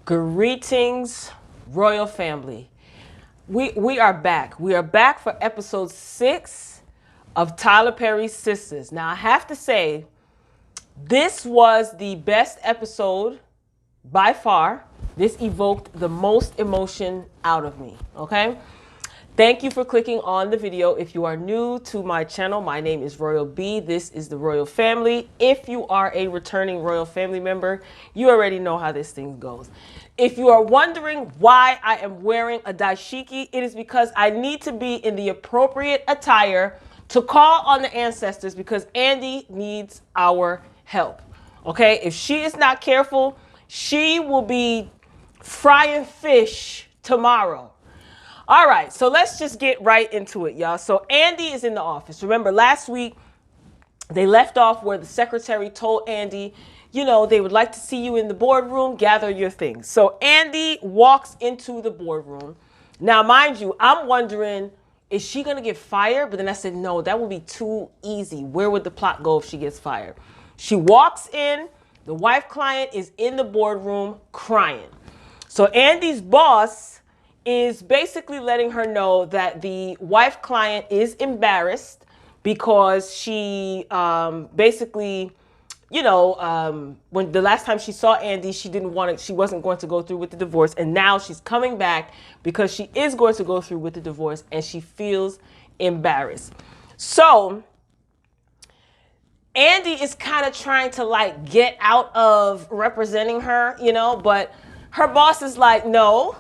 Greetings, royal family. We are back. We are back for episode 6 of Tyler Perry's Sistas. Now, I have to say, this was the best episode by far. This evoked the most emotion out of me, okay? Thank you for clicking on the video. If you are new to my channel, my name is Royal B. This is the Royal Family. If you are a returning Royal Family member, you already know how this thing goes. If you are wondering why I am wearing a dashiki, it is because I need to be in the appropriate attire to call on the ancestors because Andi needs our help. Okay, if she is not careful, she will be frying fish tomorrow. All right, so let's just get right into it, y'all. So Andi is in the office. Remember, last week, they left off where the secretary told Andi, you know, they would like to see you in the boardroom, gather your things. So Andi walks into the boardroom. Now, mind you, I'm wondering, is she going to get fired? But then I said, no, that would be too easy. Where would the plot go if she gets fired? She walks in. The wife client is in the boardroom crying. So Andi's boss is basically letting her know that the wife client is embarrassed because she basically, you know, when the last time she saw Andi, she wasn't going to go through with the divorce. And now she's coming back because she is going to go through with the divorce and she feels embarrassed. So Andi is kind of trying to like get out of representing her, you know, but her boss is like, no,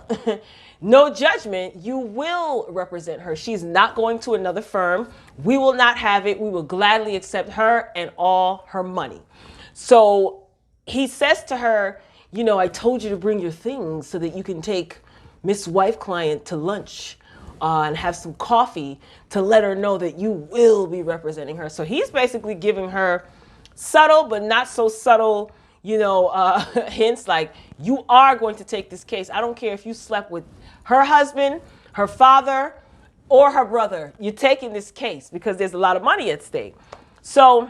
no judgment. You will represent her. She's not going to another firm. We will not have it. We will gladly accept her and all her money. So he says to her, you know, I told you to bring your things so that you can take Miss Wife Client to lunch and have some coffee to let her know that you will be representing her. So he's basically giving her subtle but not so subtle, you know, hints like you are going to take this case. I don't care if you slept with her husband, her father, or her brother. You're taking this case because there's a lot of money at stake. So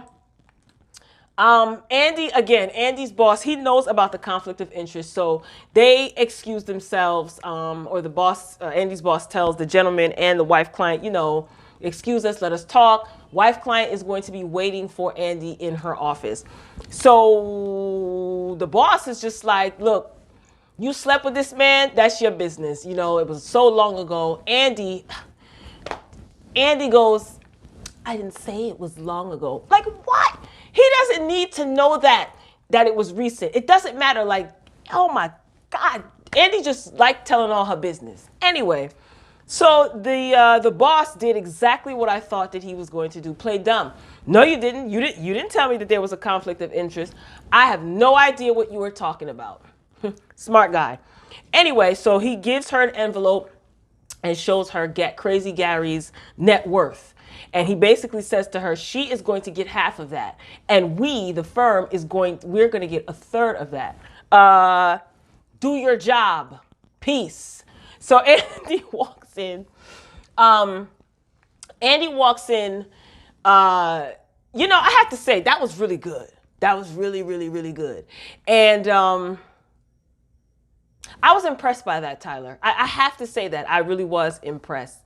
Andi, again, Andi's boss, he knows about the conflict of interest. So they excuse themselves, or the boss, Andi's boss tells the gentleman and the wife client, you know, excuse us, let us talk. Wife client is going to be waiting for Andi in her office. So the boss is just like, look, you slept with this man, that's your business. You know, it was so long ago. Andi goes, I didn't say it was long ago. Like what? He doesn't need to know that it was recent. It doesn't matter. Like, oh my God. Andi just liked telling all her business. Anyway, so the boss did exactly what I thought that he was going to do. Play dumb. No, you didn't. You didn't tell me that there was a conflict of interest. I have no idea what you were talking about. Smart guy. Anyway, so he gives her an envelope and shows her Crazy Gary's net worth. And he basically says to her, she is going to get half of that. And we, the firm, we're going to get a third of that. Do your job. Peace. So Andi walks in. You know, I have to say, that was really good. That was really, really, really good. And I was impressed by that, Tyler. I have to say that. I really was impressed.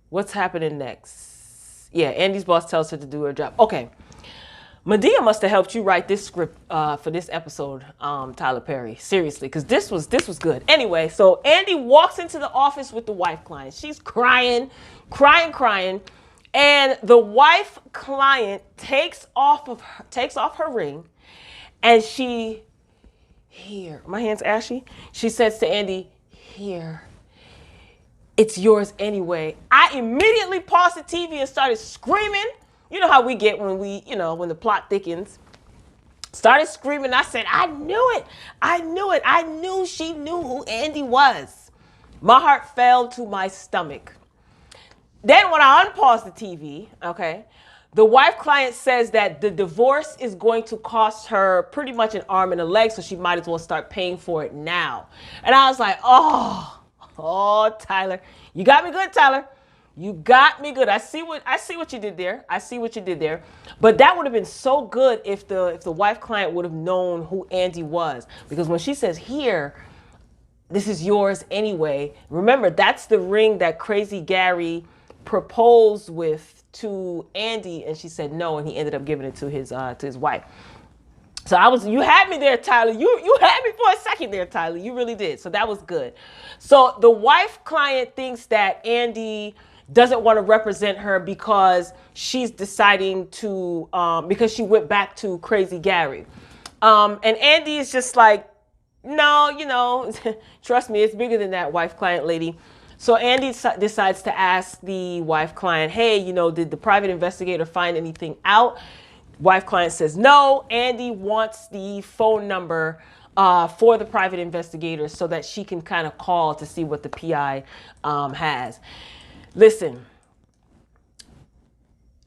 What's happening next? Yeah, Andi's boss tells her to do her job. Okay. Medea must have helped you write this script for this episode, Tyler Perry. Seriously, because this was good. Anyway, so Andi walks into the office with the wife client. She's crying. And the wife client takes off her ring, and here, my hand's ashy. She says to Andi, here, it's yours anyway. I immediately paused the TV and started screaming. You know how we get when when the plot thickens. Started screaming. I said, I knew it. I knew she knew who Andi was. My heart fell to my stomach. Then when I unpaused the TV, okay, the wife client says that the divorce is going to cost her pretty much an arm and a leg, so she might as well start paying for it now. And I was like, oh, Tyler. You got me good, Tyler. You got me good. I see what you did there. I see what you did there. But that would have been so good if the wife client would have known who Andi was. Because when she says here, this is yours anyway. Remember, that's the ring that Crazy Gary proposed with to Andi, and she said no, and he ended up giving it to his wife. So you had me there, Tyler. You had me for a second there, Tyler. You really did. So that was good. So the wife client thinks that Andi doesn't want to represent her because she's deciding to, because she went back to Crazy Gary. And Andi is just like, no, trust me, it's bigger than that, wife client lady. So Andi decides to ask the wife client, hey, did the private investigator find anything out? Wife client says no. Andi wants the phone number for the private investigator so that she can kind of call to see what the PI has. Listen,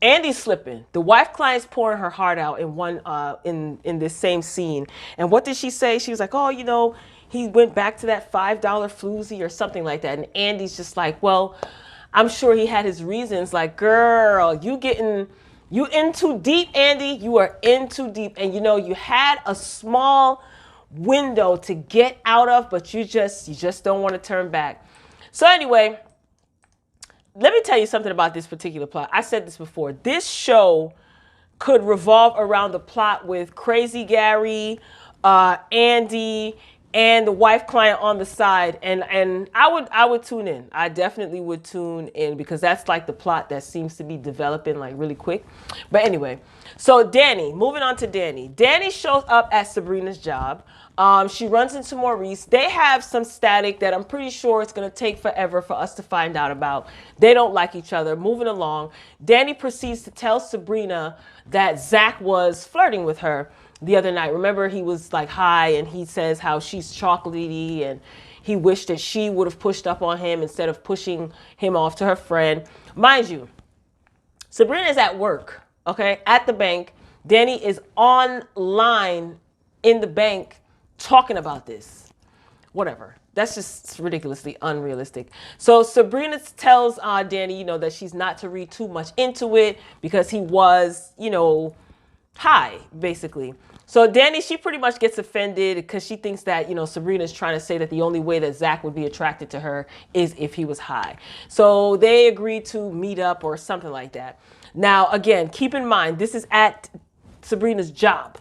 Andi's slipping. The wife client's pouring her heart out in this same scene. And what did she say? She was like, oh, he went back to that $5 floozy or something like that. And Andi's just like, well, I'm sure he had his reasons. Like, girl, you in too deep, Andi. You are in too deep. And you had a small window to get out of, but you just don't want to turn back. So anyway, let me tell you something about this particular plot. I said this before. This show could revolve around the plot with Crazy Gary, Andi, and the wife client on the side. And I would tune in. I definitely would tune in because that's like the plot that seems to be developing like really quick. But anyway, so Danni, moving on to Danni. Danni shows up at Sabrina's job. She runs into Maurice. They have some static that I'm pretty sure it's going to take forever for us to find out about. They don't like each other. Moving along, Danni proceeds to tell Sabrina that Zach was flirting with her the other night. Remember, he was like high and he says how she's chocolatey and he wished that she would have pushed up on him instead of pushing him off to her friend. Mind you, Sabrina is at work, okay, at the bank. Danni is online in the bank talking about this. Whatever. That's just ridiculously unrealistic. So Sabrina tells Danni, that she's not to read too much into it because he was, high, basically. So Danni, she pretty much gets offended because she thinks that, Sabrina's trying to say that the only way that Zach would be attracted to her is if he was high. So they agree to meet up or something like that. Now, again, keep in mind, this is at Sabrina's job.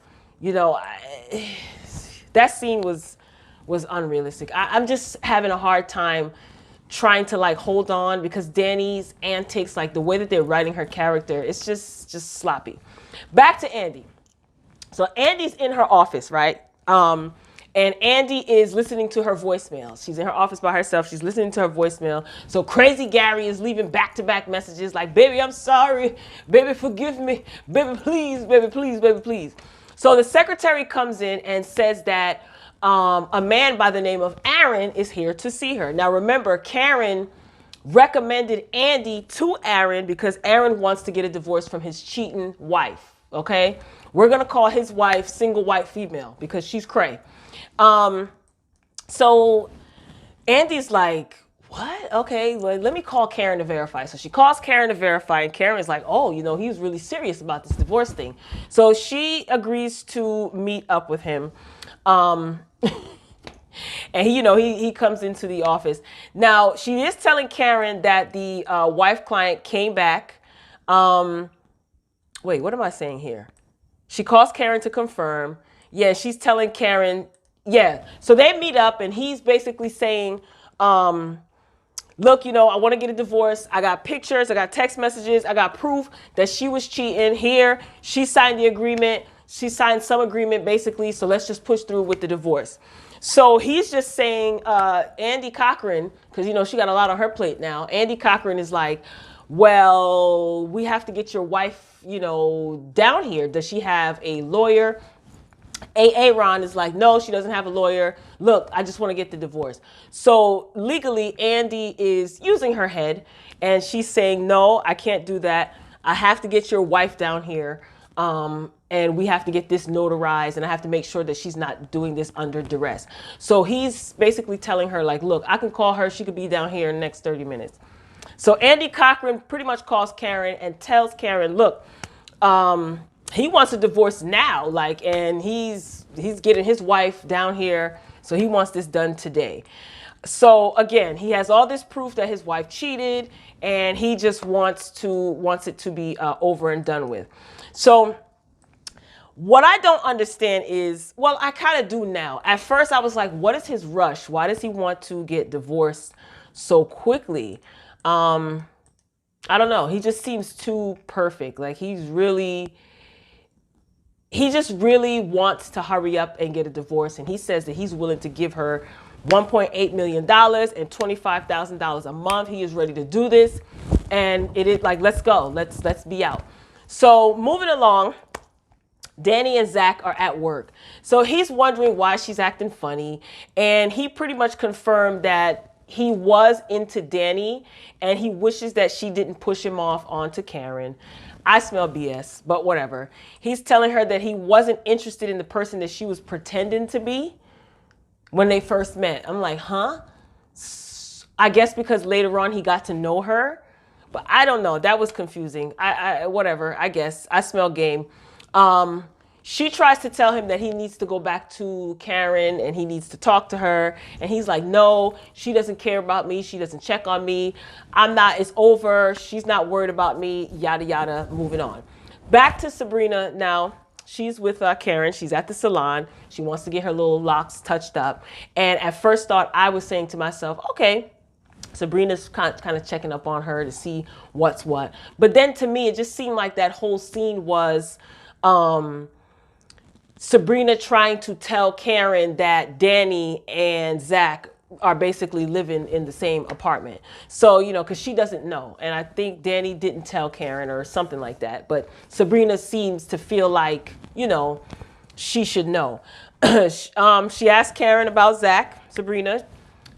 That scene was unrealistic. I'm just having a hard time trying to like hold on because Danni's antics, like the way that they're writing her character, it's just sloppy. Back to Andi. So Andi's in her office, right? And Andi is listening to her voicemail. She's in her office by herself. She's listening to her voicemail. So Crazy Gary is leaving back-to-back messages like, baby, I'm sorry. Baby, forgive me. Baby, please. Baby, please. Baby, please. So the secretary comes in and says that a man by the name of Aaron is here to see her. Now, remember, Karen recommended Andi to Aaron because Aaron wants to get a divorce from his cheating wife, okay? We're going to call his wife single white female because she's cray. So Andi's like, what? Okay, well, let me call Karen to verify. So she calls Karen to verify, and Karen's like, oh, he's really serious about this divorce thing. So she agrees to meet up with him. And he comes into the office. Now, she is telling Karen that the wife client came back. Wait, what am I saying here? She calls Karen to confirm. Yeah, she's telling Karen, yeah. So they meet up, and he's basically saying, look, I want to get a divorce. I got pictures. I got text messages. I got proof that she was cheating. Here, she signed the agreement. She signed some agreement, basically. So let's just push through with the divorce. So he's just saying, Andi Cochran, because, she got a lot on her plate now. Andi Cochran is like, well, we have to get your wife, down here. Does she have a lawyer? Aaron is like, no, she doesn't have a lawyer. Look, I just want to get the divorce. So legally, Andi is using her head and she's saying, no, I can't do that. I have to get your wife down here. And we have to get this notarized and I have to make sure that she's not doing this under duress. So he's basically telling her like, look, I can call her. She could be down here in the next 30 minutes. So Andi Cochran pretty much calls Karen and tells Karen, look, he wants a divorce now, like, and he's getting his wife down here, so he wants this done today. So again, he has all this proof that his wife cheated, and he just wants it to be over and done with. So what I don't understand is, well, I kind of do now. At first, I was like, what is his rush? Why does he want to get divorced so quickly? I don't know. He just seems too perfect. Like he just really wants to hurry up and get a divorce. And he says that he's willing to give her $1.8 million and $25,000 a month. He is ready to do this. And it is like, let's go. Let's be out. So moving along, Danni and Zach are at work. So he's wondering why she's acting funny. And he pretty much confirmed that he was into Danni and he wishes that she didn't push him off onto Karen. I smell BS, but whatever. He's telling her that he wasn't interested in the person that she was pretending to be when they first met. I'm like, huh? I guess because later on he got to know her, but I don't know. That was confusing. Whatever, I guess. I smell game. She tries to tell him that he needs to go back to Karen and he needs to talk to her. And he's like, no, she doesn't care about me. She doesn't check on me. It's over. She's not worried about me, yada, yada, moving on. Back to Sabrina now. She's with Karen. She's at the salon. She wants to get her little locks touched up. And at first thought, I was saying to myself, okay, Sabrina's kind of checking up on her to see what's what. But then to me, it just seemed like that whole scene was Sabrina trying to tell Karen that Danni and Zach are basically living in the same apartment. So, because she doesn't know. And I think Danni didn't tell Karen or something like that. But Sabrina seems to feel like, she should know. She asked Karen about Zach, Sabrina.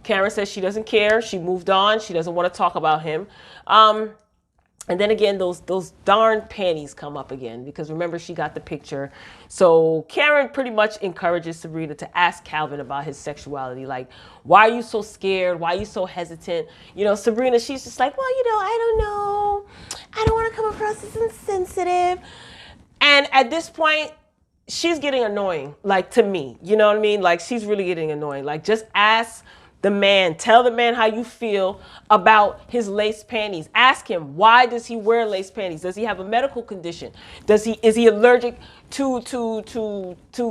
Karen says she doesn't care. She moved on. She doesn't want to talk about him. And then again, those darn panties come up again because remember, she got the picture. So Karen pretty much encourages Sabrina to ask Calvin about his sexuality. Like, why are you so scared? Why are you so hesitant? Sabrina, she's just like, well, I don't know. I don't want to come across as insensitive. And at this point, she's getting annoying, like to me. You know what I mean? Like she's really getting annoying. Like just ask the man, tell the man how you feel about his lace panties. Ask him, why does he wear lace panties? Does he have a medical condition? Is he allergic to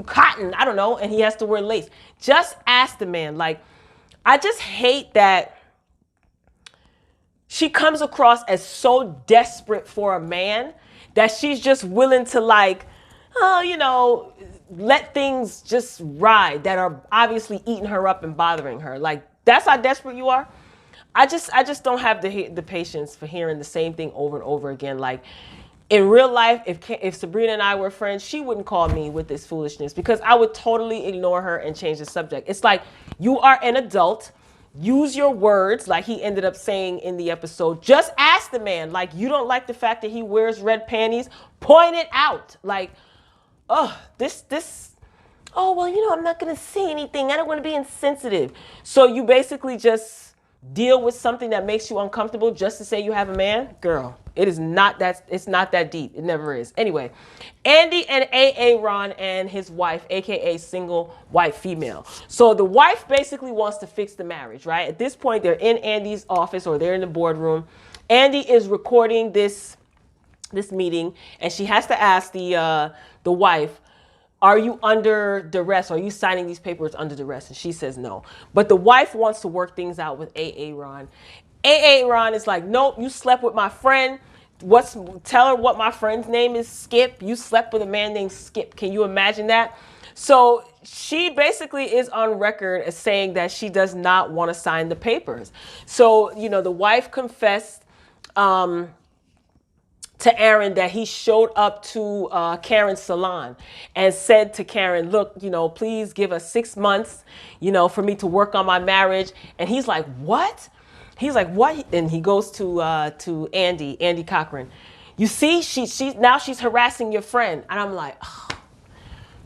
cotton? I don't know. And he has to wear lace. Just ask the man. Like, I just hate that she comes across as so desperate for a man that she's just willing to let things just ride that are obviously eating her up and bothering her. Like, that's how desperate you are. I just don't have the patience for hearing the same thing over and over again. Like in real life, if Sabrina and I were friends, she wouldn't call me with this foolishness because I would totally ignore her and change the subject. It's like, you are an adult. Use your words, like he ended up saying in the episode. Just ask the man, like, you don't like the fact that he wears red panties? Point it out. Like, oh, oh, well, I'm not going to say anything. I don't want to be insensitive. So you basically just deal with something that makes you uncomfortable just to say you have a man? Girl, it's not that deep. It never is. Anyway, Andi and Aaron and his wife, AKA single white female. So the wife basically wants to fix the marriage, right? At this point, they're in Andi's office or they're in the boardroom. Andi is recording this meeting and she has to ask the wife, are you under duress? Are you signing these papers under duress? And she says no. But the wife wants to work things out with Aaron. Aaron is like, nope, you slept with my friend. Tell her what my friend's name is, Skip. You slept with a man named Skip. Can you imagine that? So she basically is on record as saying that she does not want to sign the papers. So, the wife confessed to Aaron that he showed up to Karen's salon and said to Karen, look, please give us 6 months, for me to work on my marriage. And he's like, what? He's like, what? And he goes to Andi Cochran. You see, now she's harassing your friend. And I'm like, oh,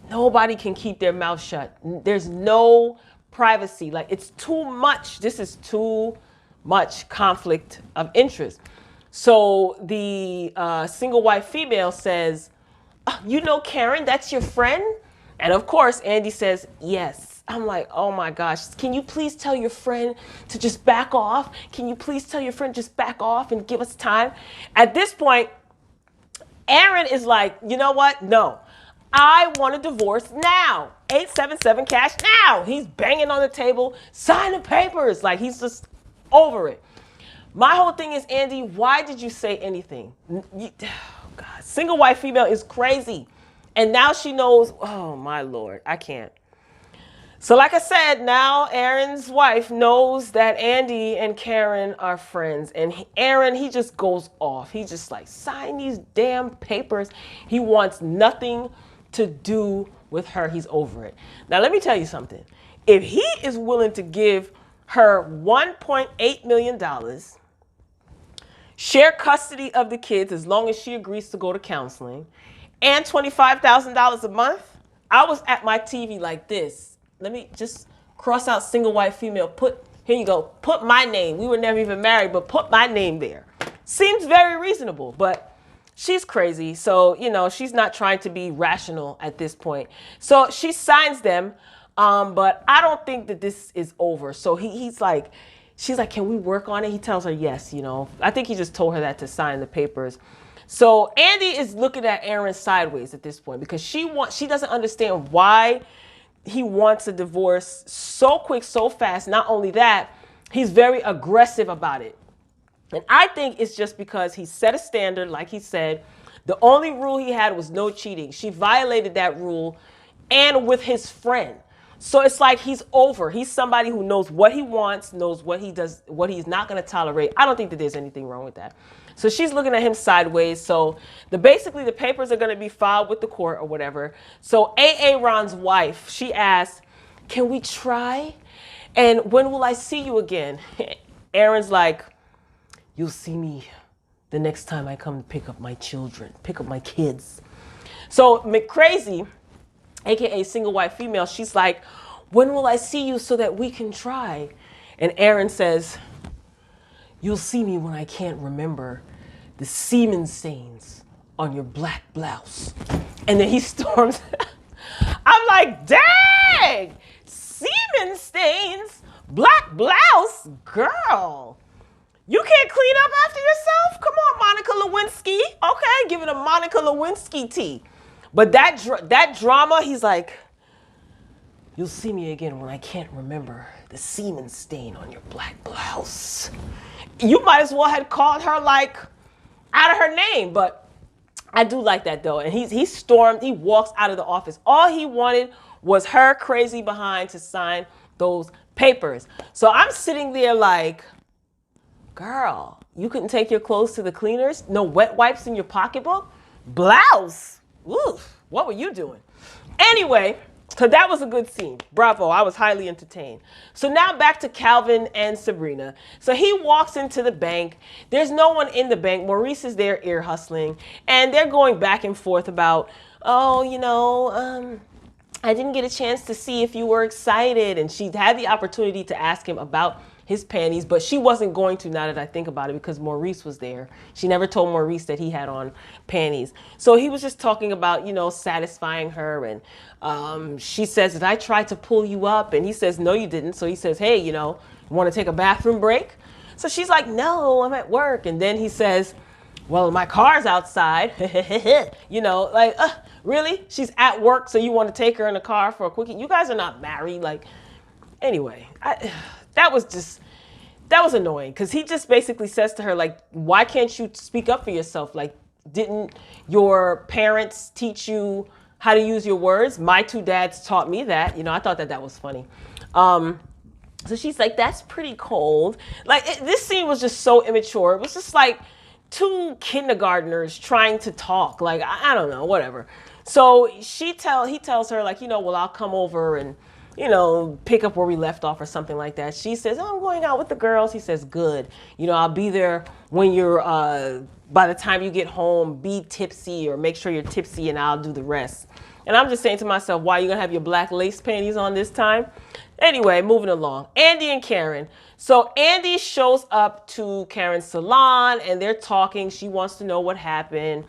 nobody can keep their mouth shut. There's no privacy. Like, it's too much. This is too much conflict of interest. So the single white female says, you know Karen, that's your friend? And of course, Andi says, yes. I'm like, oh my gosh, can you please tell your friend to just back off? Can you please tell your friend just back off and give us time? At this point, Aaron is like, you know what? No, I want a divorce now. 877 cash now. He's banging on the table, sign the papers. Like, he's just over it. My whole thing is, Andi, why did you say anything? Oh God, single white female is crazy. And now she knows, oh my Lord, I can't. So like I said, now Aaron's wife knows that Andi and Karen are friends. And Aaron, he just goes off. He just like, sign these damn papers. He wants nothing to do with her. He's over it. Now, let me tell you something. If he is willing to give her $1.8 million, share custody of the kids as long as she agrees to go to counseling, and $25,000 a month, I was at my TV like this. Let me just cross out single white female. Here you go. Put my name. We were never even married, but put my name there. Seems very reasonable, but she's crazy. So, you know, she's not trying to be rational at this point. So she signs them, but I don't think that this is over. So she's like, can we work on it? He tells her yes, you know. I think he just told her that to sign the papers. So Andi is looking at Aaron sideways at this point because she doesn't understand why he wants a divorce so quick, so fast. Not only that, he's very aggressive about it. And I think it's just because he set a standard, like he said. The only rule he had was no cheating. She violated that rule, and with his friend. So it's like he's over. He's somebody who knows what he wants, knows what he does, what he's not going to tolerate. I don't think that there's anything wrong with that. So she's looking at him sideways. So basically the papers are going to be filed with the court or whatever. So Aaron's wife, she asked, can we try? And when will I see you again? Aaron's like, you'll see me the next time I come to pick up my children, pick up my kids. So McCrazy, AKA single white female, she's like, when will I see you so that we can try? And Aaron says, you'll see me when I can't remember the semen stains on your black blouse. And then he storms. I'm like, dang, semen stains, black blouse, girl. You can't clean up after yourself? Come on, Monica Lewinsky. Okay, give it a Monica Lewinsky tea. But that drama, he's like, you'll see me again when I can't remember the semen stain on your black blouse. You might as well have called her like out of her name, but I do like that though. And he stormed, he walks out of the office. All he wanted was her crazy behind to sign those papers. So I'm sitting there like, girl, you couldn't take your clothes to the cleaners? No wet wipes in your pocketbook? Blouse? Oof, what were you doing? Anyway, so that was a good scene. Bravo, I was highly entertained. So now back to Calvin and Sabrina. So he walks into the bank. There's no one in the bank. Maurice is there ear hustling. And they're going back and forth about, oh, you know, I didn't get a chance to see if you were excited. And she had the opportunity to ask him about his panties, but she wasn't going to, now that I think about it, because Maurice was there. She never told Maurice that he had on panties. So he was just talking about, you know, satisfying her. And she says, did I try to pull you up? And he says, no, you didn't. So he says, hey, you know, want to take a bathroom break? So she's like, no, I'm at work. And then he says, well, my car's outside. You know, like, really? She's at work, so you want to take her in the car for a quickie? You guys are not married. Like, anyway, that was annoying because he just basically says to her, like, why can't you speak up for yourself? Like, didn't your parents teach you how to use your words? My two dads taught me that. You know, I thought that was funny. So she's like, that's pretty cold. Like, this scene was just so immature. It was just like two kindergartners trying to talk. Like, I don't know, whatever. So he tells her, like, you know, well, I'll come over and, you know, pick up where we left off or something like that. She says, oh, I'm going out with the girls. He says, good. You know, I'll be there when you're, by the time you get home, be tipsy or make sure you're tipsy and I'll do the rest. And I'm just saying to myself, why are you going to have your black lace panties on this time? Anyway, moving along. Andi and Karen. So Andi shows up to Karen's salon and they're talking. She wants to know what happened.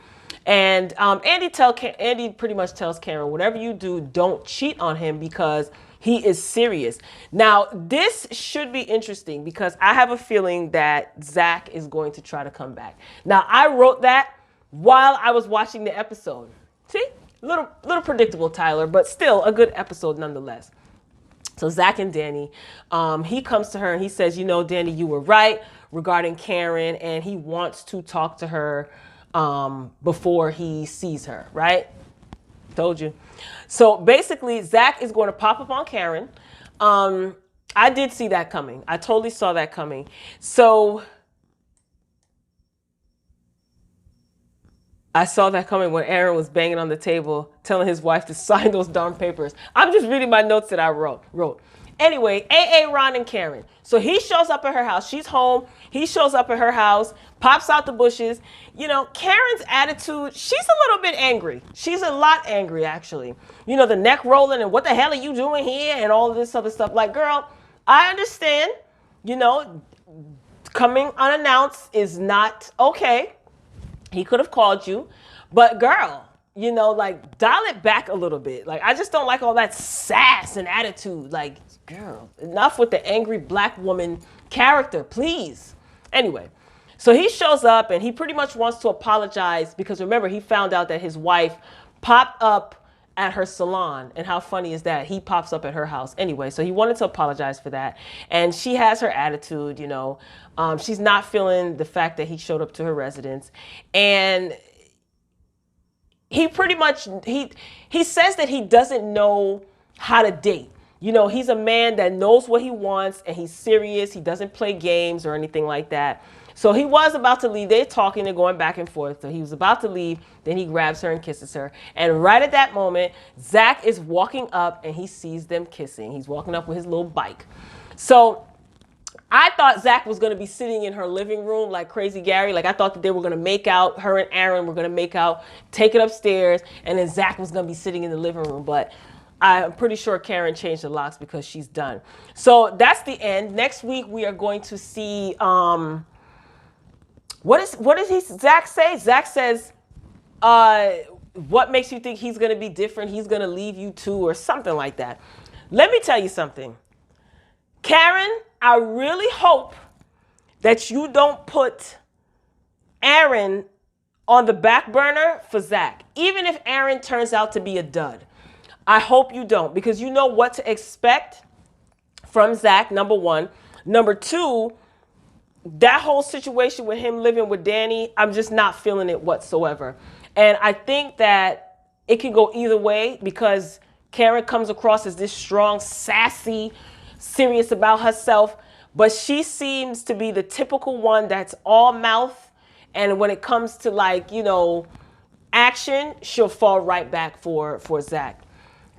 And Andi pretty much tells Karen, whatever you do, don't cheat on him because he is serious. Now, this should be interesting because I have a feeling that Zach is going to try to come back. Now, I wrote that while I was watching the episode. See? Little predictable, Tyler, but still a good episode nonetheless. So Zach and Danni, he comes to her and he says, you know, Danni, you were right regarding Karen, and he wants to talk to her before he sees her, right? Told you. So basically, Zach is going to pop up on Karen. I did see that coming. I totally saw that coming. So I saw that coming when Aaron was banging on the table, telling his wife to sign those darn papers. I'm just reading my notes that I wrote. Anyway, Ron and Karen. So he shows up at her house. She's home. He shows up at her house, pops out the bushes. You know, Karen's attitude, she's a little bit angry. She's a lot angry, actually. You know, the neck rolling and what the hell are you doing here and all of this other stuff. Like, girl, I understand, you know, coming unannounced is not okay. He could have called you, but girl, you know, like, dial it back a little bit. Like, I just don't like all that sass and attitude. Like, girl, enough with the angry black woman character, please. Anyway, so he shows up and he pretty much wants to apologize because remember, he found out that his wife popped up at her salon. And how funny is that? He pops up at her house. Anyway, so he wanted to apologize for that. And she has her attitude, you know. She's not feeling the fact that he showed up to her residence. And he pretty much, he says that he doesn't know how to date. You know, he's a man that knows what he wants and he's serious. He doesn't play games or anything like that. So he was about to leave. They're talking and going back and forth. So he was about to leave. Then he grabs her and kisses her. And right at that moment, Zach is walking up and he sees them kissing. He's walking up with his little bike. So I thought Zach was going to be sitting in her living room like Crazy Gary. Like, I thought that they were going to make out, her and Aaron were going to make out, take it upstairs, and then Zach was going to be sitting in the living room. But I'm pretty sure Karen changed the locks because she's done. So that's the end. Next week, we are going to see, what does Zach say? Zach says, what makes you think he's going to be different? He's going to leave you too, or something like that. Let me tell you something. Karen, I really hope that you don't put Aaron on the back burner for Zach, even if Aaron turns out to be a dud. I hope you don't, because you know what to expect from Zach, number one. Number two, that whole situation with him living with Danni, I'm just not feeling it whatsoever. And I think that it can go either way because Karen comes across as this strong, sassy, serious about herself, but she seems to be the typical one that's all mouth. And when it comes to, like, you know, action, she'll fall right back for Zach.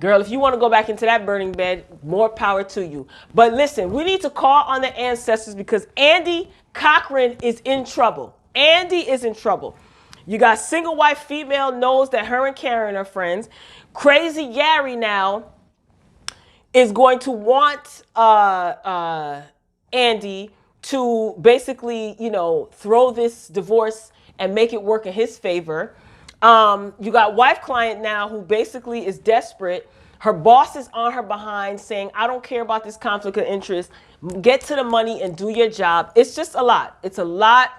Girl, if you want to go back into that burning bed, more power to you. But listen, we need to call on the ancestors because Andi Cochran is in trouble. Andi is in trouble. You got single white female knows that her and Karen are friends. Crazy Gary now is going to want Andi to basically, you know, throw this divorce and make it work in his favor. You got wife client now who basically is desperate. Her boss is on her behind saying, I don't care about this conflict of interest. Get to the money and do your job. It's just a lot. It's a lot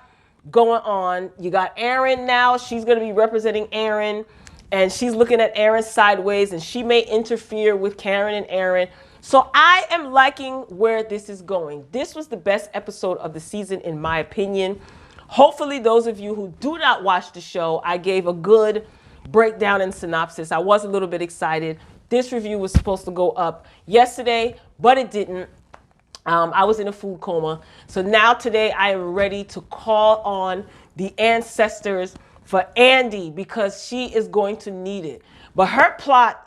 going on. You got Aaron now. She's going to be representing Aaron. And she's looking at Aaron sideways. And she may interfere with Karen and Aaron. So I am liking where this is going. This was the best episode of the season, in my opinion. Hopefully, those of you who do not watch the show, I gave a good breakdown and synopsis. I was a little bit excited. This review was supposed to go up yesterday, but it didn't. I was in a food coma. So now today I am ready to call on the ancestors for Andi because she is going to need it. But her plot,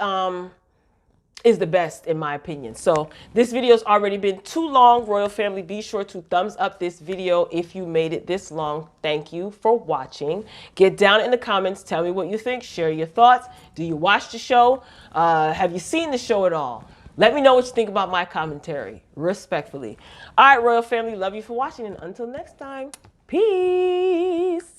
is the best in my opinion. So this video has already been too long. Royal family, be sure to thumbs up this video if you made it this long. Thank you for watching. Get down in the comments. Tell me what you think. Share your thoughts. Do you watch the show? Have you seen the show at all? Let me know what you think about my commentary. Respectfully. All right, Royal family, love you for watching. And until next time, peace.